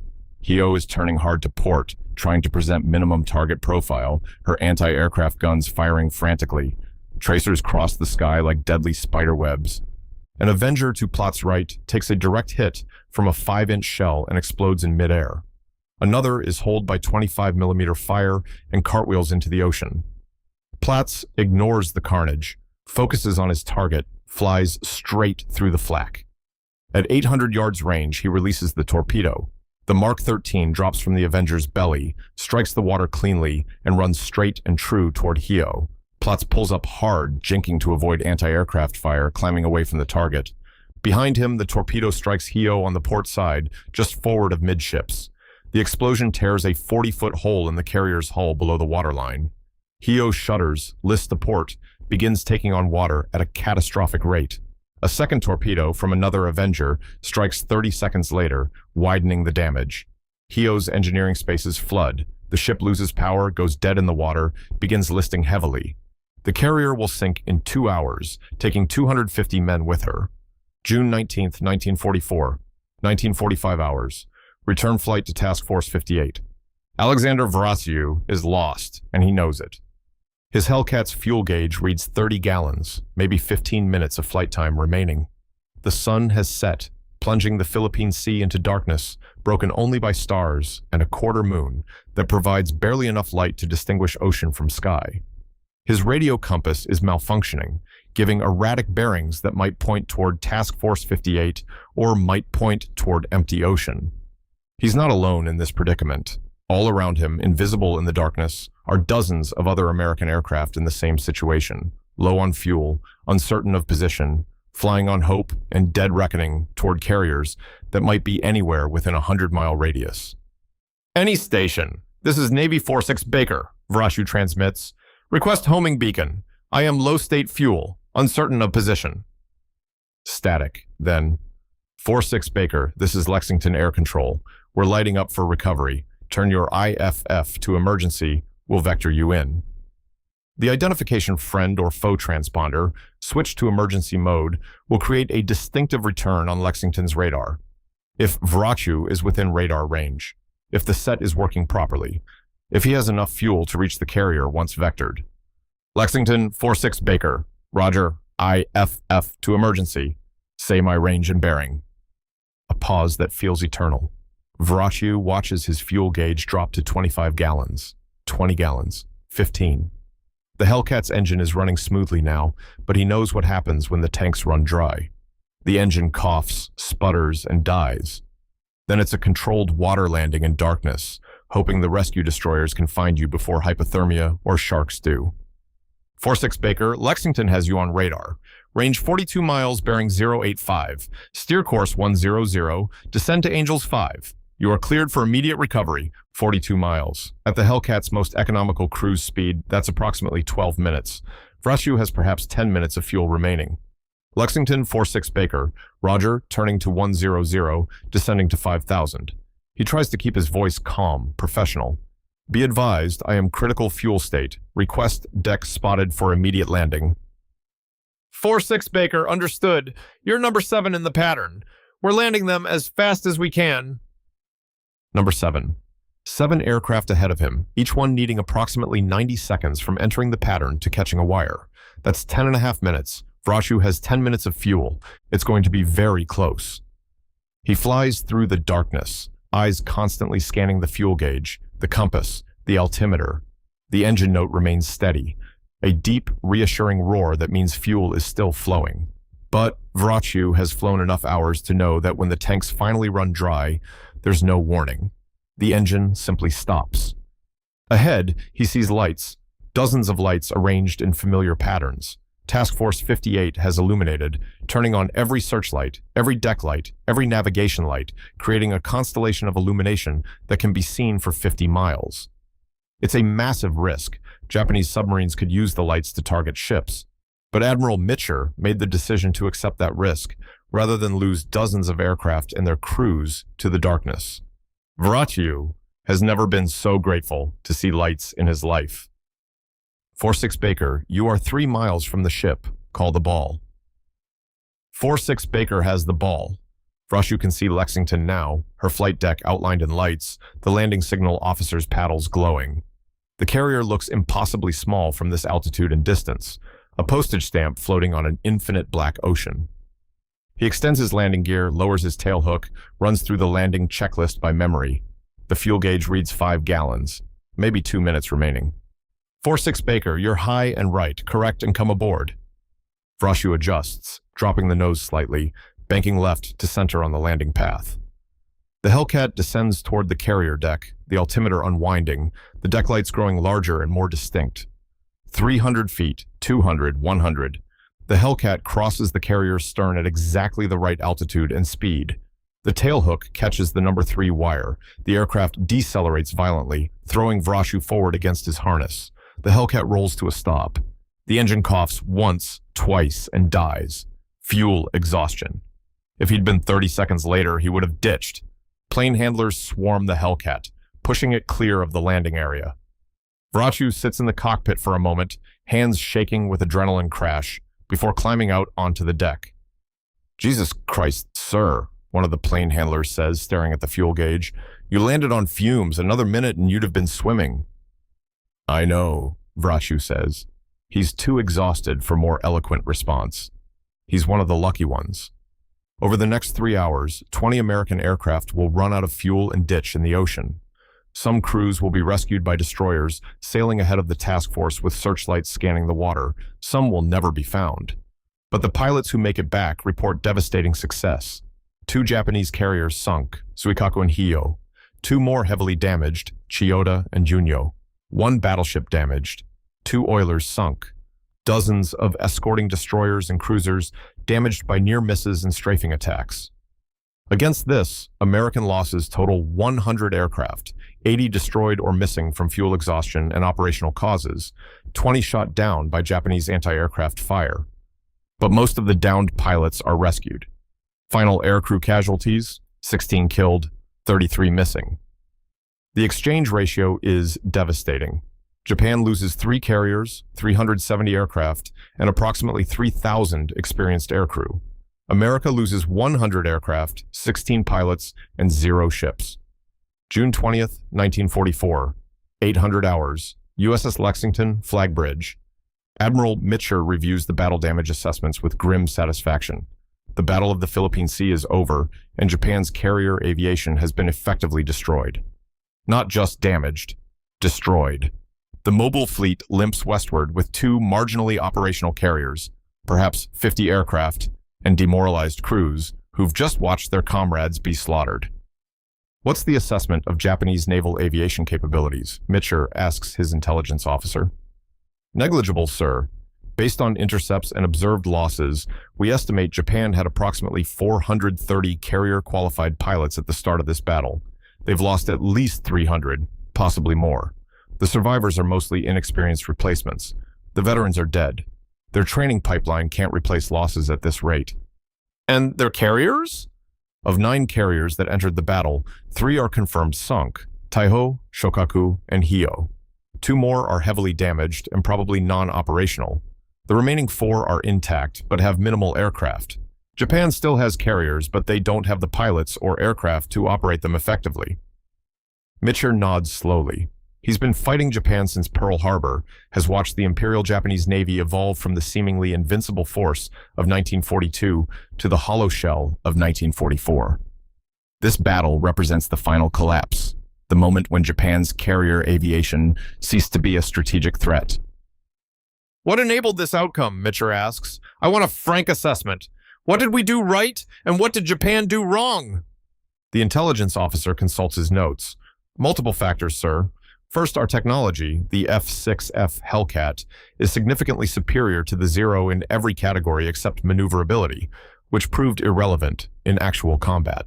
Hio is turning hard to port, trying to present minimum target profile, her anti-aircraft guns firing frantically. Tracers cross the sky like deadly spiderwebs. An Avenger to Platts' right takes a direct hit from a 5-inch shell and explodes in midair. Another is holed by 25mm fire and cartwheels into the ocean. Platts ignores the carnage, focuses on his target, flies straight through the flak. At 800 yards range, he releases the torpedo. The Mark 13 drops from the Avenger's belly, strikes the water cleanly, and runs straight and true toward Hio. Platts pulls up hard, jinking to avoid anti-aircraft fire, climbing away from the target. Behind him, the torpedo strikes Hio on the port side, just forward of midships. The explosion tears a 40-foot hole in the carrier's hull below the waterline. Hio shudders, lists the port, begins taking on water at a catastrophic rate. A second torpedo from another Avenger strikes 30 seconds later, widening the damage. Hio's engineering spaces flood. The ship loses power, goes dead in the water, begins listing heavily. The carrier will sink in 2 hours, taking 250 men with her. June 19th, 1944, 1945 hours. Return flight to Task Force 58. Alexander Vrasiu is lost, and he knows it. His Hellcat's fuel gauge reads 30 gallons, maybe 15 minutes of flight time remaining. The sun has set, plunging the Philippine Sea into darkness, broken only by stars and a quarter moon that provides barely enough light to distinguish ocean from sky. His radio compass is malfunctioning, giving erratic bearings that might point toward Task Force 58 or might point toward empty ocean. He's not alone in this predicament. All around him, invisible in the darkness, are dozens of other American aircraft in the same situation, low on fuel, uncertain of position, flying on hope and dead reckoning toward carriers that might be anywhere within a 100-mile radius. Any station. This is Navy 46 Baker, Vrashu transmits. Request homing beacon. I am low state fuel, uncertain of position. Static. Then, 46 Baker, this is Lexington Air Control. We're lighting up for recovery. Turn your IFF to emergency. We'll vector you in. The identification friend or foe transponder, switched to emergency mode, will create a distinctive return on Lexington's radar. If Vrashu is within radar range. If the set is working properly. If he has enough fuel to reach the carrier once vectored. Lexington 46 Baker. Roger. IFF to emergency. Say my range and bearing. A pause that feels eternal. Vrashu watches his fuel gauge drop to 25 gallons. 20 gallons. 15. The Hellcat's engine is running smoothly now, but he knows what happens when the tanks run dry. The engine coughs, sputters, and dies. Then it's a controlled water landing in darkness, hoping the rescue destroyers can find you before hypothermia or sharks do. 46 Baker, Lexington has you on radar. Range 42 miles bearing 085. Steer course 100. Descend to Angels 5. You are cleared for immediate recovery, 42 miles. At the Hellcat's most economical cruise speed, that's approximately 12 minutes. Vrashu has perhaps 10 minutes of fuel remaining. Lexington 46 Baker, Roger, turning to 100, descending to 5,000. He tries to keep his voice calm, professional. Be advised, I am critical fuel state. Request deck spotted for immediate landing. 46 Baker, understood. You're number 7 in the pattern. We're landing them as fast as we can. Number 7. 7 aircraft ahead of him, each one needing approximately 90 seconds from entering the pattern to catching a wire. That's 10.5 minutes. Vrashu has 10 minutes of fuel. It's going to be very close. He flies through the darkness, eyes constantly scanning the fuel gauge, the compass, the altimeter. The engine note remains steady, a deep, reassuring roar that means fuel is still flowing. But Vrashu has flown enough hours to know that when the tanks finally run dry, there's no warning. The engine simply stops. Ahead, he sees lights, dozens of lights arranged in familiar patterns. Task Force 58 has illuminated, turning on every searchlight, every deck light, every navigation light, creating a constellation of illumination that can be seen for 50 miles. It's a massive risk. Japanese submarines could use the lights to target ships. But Admiral Mitcher made the decision to accept that risk, rather than lose dozens of aircraft and their crews to the darkness. Vrashu has never been so grateful to see lights in his life. 46 Baker, you are 3 miles from the ship. Call the ball. 46 Baker has the ball. Vrashu can see Lexington now, her flight deck outlined in lights, the landing signal officer's paddles glowing. The carrier looks impossibly small from this altitude and distance, a postage stamp floating on an infinite black ocean. He extends his landing gear, lowers his tailhook, runs through the landing checklist by memory. The fuel gauge reads 5 gallons, maybe 2 minutes remaining. 46 Baker, you're high and right, correct and come aboard. Vrashu adjusts, dropping the nose slightly, banking left to center on the landing path. The Hellcat descends toward the carrier deck, the altimeter unwinding, the deck lights growing larger and more distinct. 300 feet, 200, 100. The Hellcat crosses the carrier's stern at exactly the right altitude and speed. The tailhook catches the number 3 wire. The aircraft decelerates violently, throwing Vrashu forward against his harness. The Hellcat rolls to a stop. The engine coughs once, twice, and dies. Fuel exhaustion. If he'd been 30 seconds later, he would have ditched. Plane handlers swarm the Hellcat, pushing it clear of the landing area. Vrashu sits in the cockpit for a moment, hands shaking with adrenaline crash, before climbing out onto the deck. Jesus Christ, sir, one of the plane handlers says, staring at the fuel gauge. You landed on fumes. Another minute and you'd have been swimming. I know, Vrashu says. He's too exhausted for more eloquent response. He's one of the lucky ones. Over the next 3 hours, 20 American aircraft will run out of fuel and ditch in the ocean. Some crews will be rescued by destroyers, sailing ahead of the task force with searchlights scanning the water. Some will never be found. But the pilots who make it back report devastating success. 2 Japanese carriers sunk, Suikaku and Hiyo. 2 more heavily damaged, Chiyoda and Junyo. 1 battleship damaged. 2 oilers sunk. Dozens of escorting destroyers and cruisers, damaged by near misses and strafing attacks. Against this, American losses total 100 aircraft, 80 destroyed or missing from fuel exhaustion and operational causes, 20 shot down by Japanese anti-aircraft fire. But most of the downed pilots are rescued. Final aircrew casualties, 16 killed, 33 missing. The exchange ratio is devastating. Japan loses 3 carriers, 370 aircraft, and approximately 3,000 experienced aircrew. America loses 100 aircraft, 16 pilots, and 0 ships. June 20th, 1944, 800 hours, USS Lexington, Flag Bridge. Admiral Mitcher reviews the battle damage assessments with grim satisfaction. The Battle of the Philippine Sea is over, and Japan's carrier aviation has been effectively destroyed. Not just damaged, destroyed. The mobile fleet limps westward with 2 marginally operational carriers, perhaps 50 aircraft, and demoralized crews who've just watched their comrades be slaughtered. What's the assessment of Japanese naval aviation capabilities? Mitcher asks his intelligence officer. Negligible, sir. Based on intercepts and observed losses, we estimate Japan had approximately 430 carrier-qualified pilots at the start of this battle. They've lost at least 300, possibly more. The survivors are mostly inexperienced replacements. The veterans are dead. Their training pipeline can't replace losses at this rate. And their carriers? Of 9 carriers that entered the battle, 3 are confirmed sunk: Taiho, Shokaku, and Hio. 2 more are heavily damaged and probably non-operational. The remaining 4 are intact but have minimal aircraft. Japan still has carriers, but they don't have the pilots or aircraft to operate them effectively. Mitcher nods slowly. He's been fighting Japan since Pearl Harbor, has watched the Imperial Japanese Navy evolve from the seemingly invincible force of 1942 to the hollow shell of 1944. This battle represents the final collapse, the moment when Japan's carrier aviation ceased to be a strategic threat. What enabled this outcome, Mitcher asks. I want a frank assessment. What did we do right, and what did Japan do wrong? The intelligence officer consults his notes. Multiple factors, sir. First, our technology, the F6F Hellcat, is significantly superior to the Zero in every category except maneuverability, which proved irrelevant in actual combat.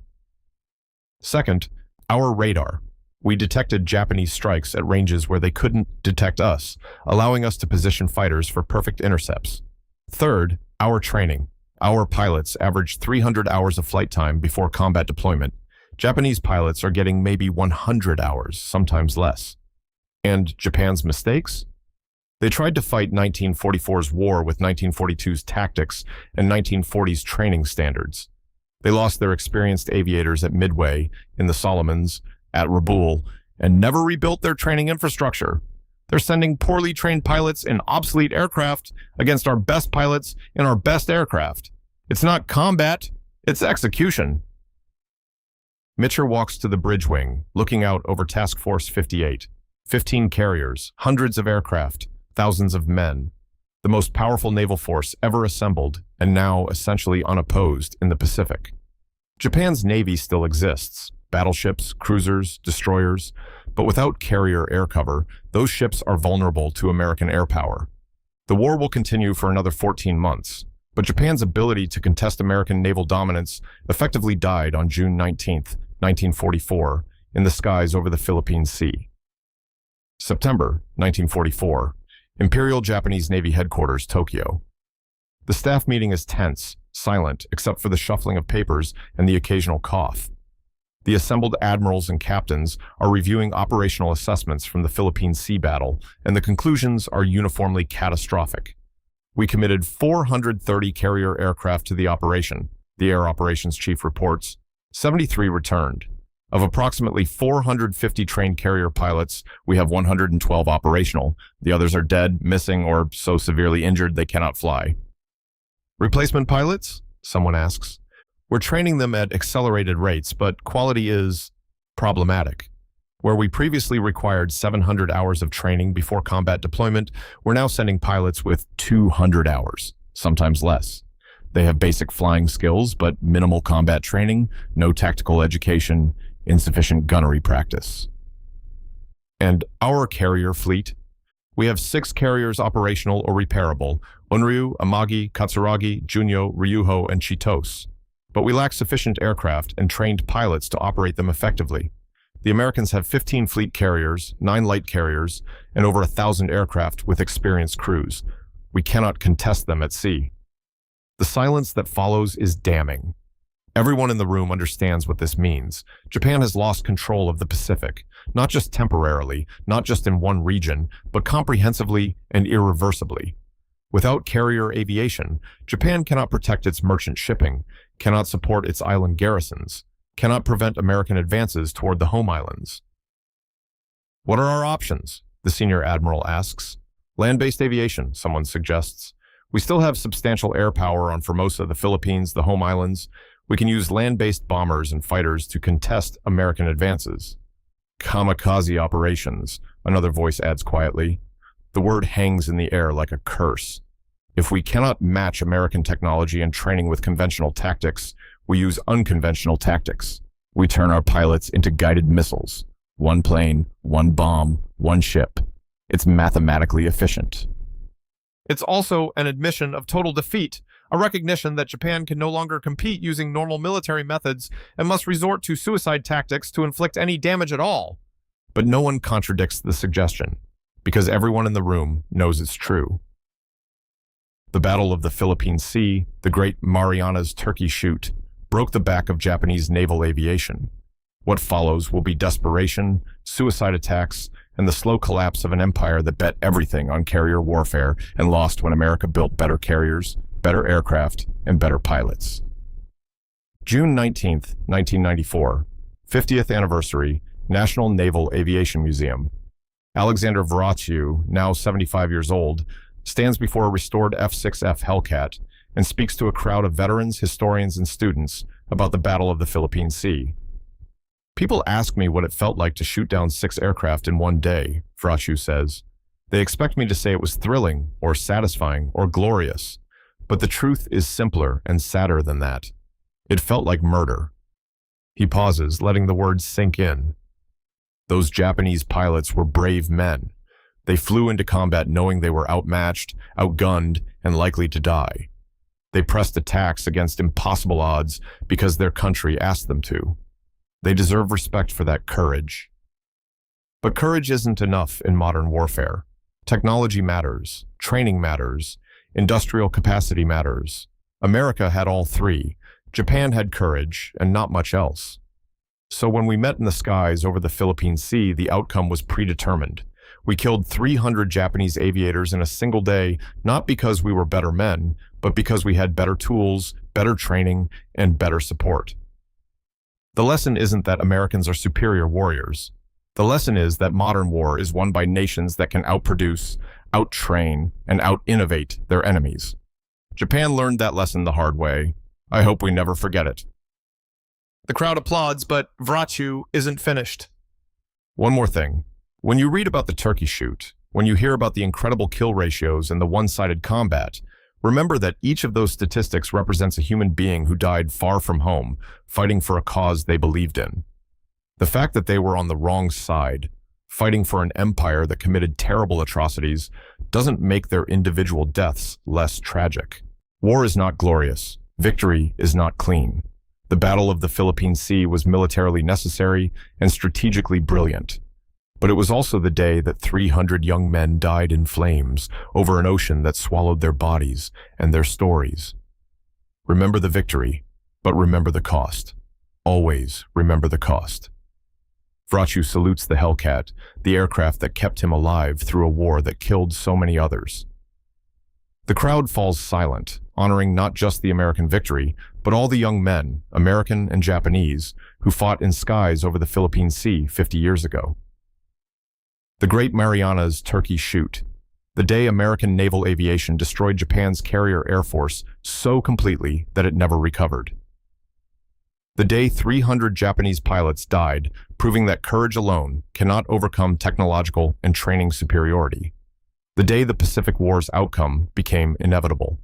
Second, our radar. We detected Japanese strikes at ranges where they couldn't detect us, allowing us to position fighters for perfect intercepts. Third, our training. Our pilots averaged 300 hours of flight time before combat deployment. Japanese pilots are getting maybe 100 hours, sometimes less. And Japan's mistakes? They tried to fight 1944's war with 1942's tactics and 1940's training standards. They lost their experienced aviators at Midway, in the Solomons, at Rabaul, and never rebuilt their training infrastructure. They're sending poorly trained pilots in obsolete aircraft against our best pilots in our best aircraft. It's not combat, it's execution. Mitcher walks to the bridge wing, looking out over Task Force 58. 15 carriers, hundreds of aircraft, thousands of men. The most powerful naval force ever assembled, and now essentially unopposed in the Pacific. Japan's navy still exists. Battleships, cruisers, destroyers. But without carrier air cover, those ships are vulnerable to American air power. The war will continue for another 14 months. But Japan's ability to contest American naval dominance effectively died on June 19, 1944, in the skies over the Philippine Sea. September 1944, Imperial Japanese Navy Headquarters, Tokyo. The staff meeting is tense, silent, except for the shuffling of papers and the occasional cough. The assembled admirals and captains are reviewing operational assessments from the Philippine Sea battle, and the conclusions are uniformly catastrophic. We committed 430 carrier aircraft to the operation, the Air Operations Chief reports. 73 returned. Of approximately 450 trained carrier pilots, we have 112 operational. The others are dead, missing, or so severely injured they cannot fly. Replacement pilots? Someone asks. We're training them at accelerated rates, but quality is problematic. Where we previously required 700 hours of training before combat deployment, we're now sending pilots with 200 hours, sometimes less. They have basic flying skills, but minimal combat training, no tactical education, insufficient gunnery practice. And our carrier fleet? We have 6 carriers operational or repairable, Unryu, Amagi, Katsuragi, Junyo, Ryuho, and Chitos. But we lack sufficient aircraft and trained pilots to operate them effectively. The Americans have 15 fleet carriers, 9 light carriers, and over 1,000 aircraft with experienced crews. We cannot contest them at sea. The silence that follows is damning. Everyone in the room understands what this means. Japan has lost control of the Pacific, not just temporarily, not just in one region, but comprehensively and irreversibly. Without carrier aviation, Japan cannot protect its merchant shipping, cannot support its island garrisons, cannot prevent American advances toward the home islands. What are our options? The senior admiral asks. Land-based aviation, someone suggests. We still have substantial air power on Formosa, the Philippines, the home islands. We can use land-based bombers and fighters to contest American advances. Kamikaze operations, another voice adds quietly. The word hangs in the air like a curse. If we cannot match American technology and training with conventional tactics, we use unconventional tactics. We turn our pilots into guided missiles. One plane, one bomb, one ship. It's mathematically efficient. It's also an admission of total defeat, a recognition that Japan can no longer compete using normal military methods and must resort to suicide tactics to inflict any damage at all. But no one contradicts the suggestion, because everyone in the room knows it's true. The Battle of the Philippine Sea, the Great Marianas Turkey Shoot, broke the back of Japanese naval aviation. What follows will be desperation, suicide attacks, and the slow collapse of an empire that bet everything on carrier warfare and lost when America built better carriers, better aircraft, and better pilots. June 19, 1994, 50th Anniversary, National Naval Aviation Museum. Alexander Vorotyu, now 75 years old, stands before a restored F6F Hellcat and speaks to a crowd of veterans, historians, and students about the Battle of the Philippine Sea. People ask me what it felt like to shoot down 6 aircraft in one day, Vorotyu says. They expect me to say it was thrilling, or satisfying, or glorious. But the truth is simpler and sadder than that. It felt like murder. He pauses, letting the words sink in. Those Japanese pilots were brave men. They flew into combat knowing they were outmatched, outgunned, and likely to die. They pressed attacks against impossible odds because their country asked them to. They deserve respect for that courage. But courage isn't enough in modern warfare. Technology matters, training matters, industrial capacity matters. America had all three. Japan had courage and not much else. So when we met in the skies over the Philippine Sea, the outcome was predetermined. We killed 300 Japanese aviators in a single day, not because we were better men, but because we had better tools, better training, and better support. The lesson isn't that Americans are superior warriors. The lesson is that modern war is won by nations that can outproduce, out-train, and out-innovate their enemies. Japan learned that lesson the hard way. I hope we never forget it. The crowd applauds, but Vorotyu isn't finished. One more thing. When you read about the turkey shoot, when you hear about the incredible kill ratios and the one-sided combat, remember that each of those statistics represents a human being who died far from home, fighting for a cause they believed in. The fact that they were on the wrong side, fighting for an empire that committed terrible atrocities, doesn't make their individual deaths less tragic. War is not glorious. Victory is not clean. The Battle of the Philippine Sea was militarily necessary and strategically brilliant. But it was also the day that 300 young men died in flames over an ocean that swallowed their bodies and their stories. Remember the victory, but remember the cost. Always remember the cost. Vorotyu salutes the Hellcat, the aircraft that kept him alive through a war that killed so many others. The crowd falls silent, honoring not just the American victory, but all the young men, American and Japanese, who fought in skies over the Philippine Sea 50 years ago. The Great Marianas Turkey Shoot, the day American naval aviation destroyed Japan's carrier air force so completely that it never recovered. The day 300 Japanese pilots died, proving that courage alone cannot overcome technological and training superiority. The day the Pacific War's outcome became inevitable.